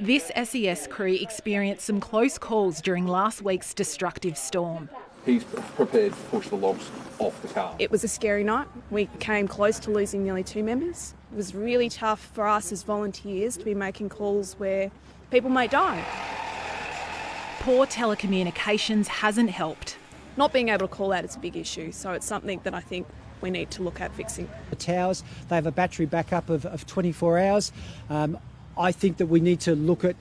This SES crew experienced some close calls during last week's destructive storm. He's prepared to push the logs off the car. It was a scary night. We came close to losing nearly 2 members. It was really tough for us as volunteers to be making calls where people may die. Poor telecommunications hasn't helped. Not being able to call out is a big issue, so it's something that I think we need to look at fixing. The towers, they have a battery backup of 24 hours. I think that we need to look at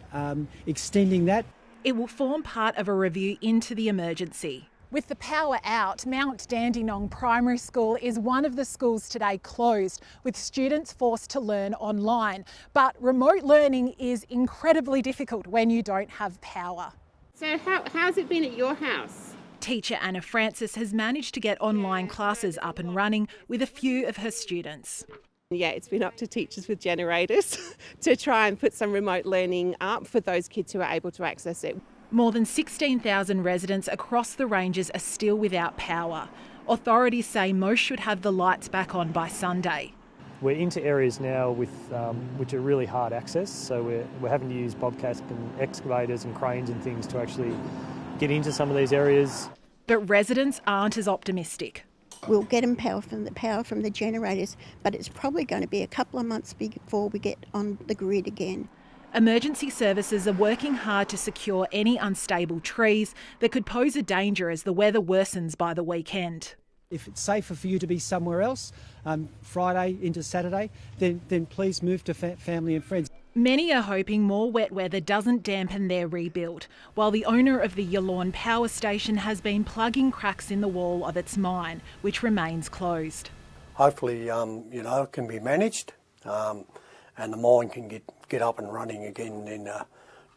extending that. It will form part of a review into the emergency. With the power out, Mount Dandenong Primary School is one of the schools today closed, with students forced to learn online. But remote learning is incredibly difficult when you don't have power. So how's it been at your house? Teacher Anna Francis has managed to get online classes up and running with a few of her students. Yeah, it's been up to teachers with generators to try and put some remote learning up for those kids who are able to access it. More than 16,000 residents across the ranges are still without power. Authorities say most should have the lights back on by Sunday. We're into areas now with which are really hard access, so we're having to use bobcats and excavators and cranes and things to actually get into some of these areas. But residents aren't as optimistic. We'll get them power from the generators, but it's probably going to be a couple of months before we get on the grid again. Emergency services are working hard to secure any unstable trees that could pose a danger as the weather worsens by the weekend. If it's safer for you to be somewhere else, Friday into Saturday, then please move to family and friends. Many are hoping more wet weather doesn't dampen their rebuild, while the owner of the Yallourn power station has been plugging cracks in the wall of its mine, which remains closed. Hopefully, it can be managed and the mine can get up and running again in a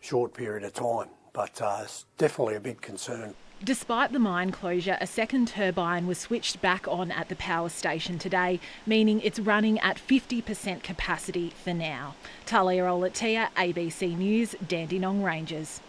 short period of time. But it's definitely a big concern. Despite the mine closure, a second turbine was switched back on at the power station today, meaning it's running at 50% capacity for now. Talia Olatia, ABC News, Dandenong Ranges.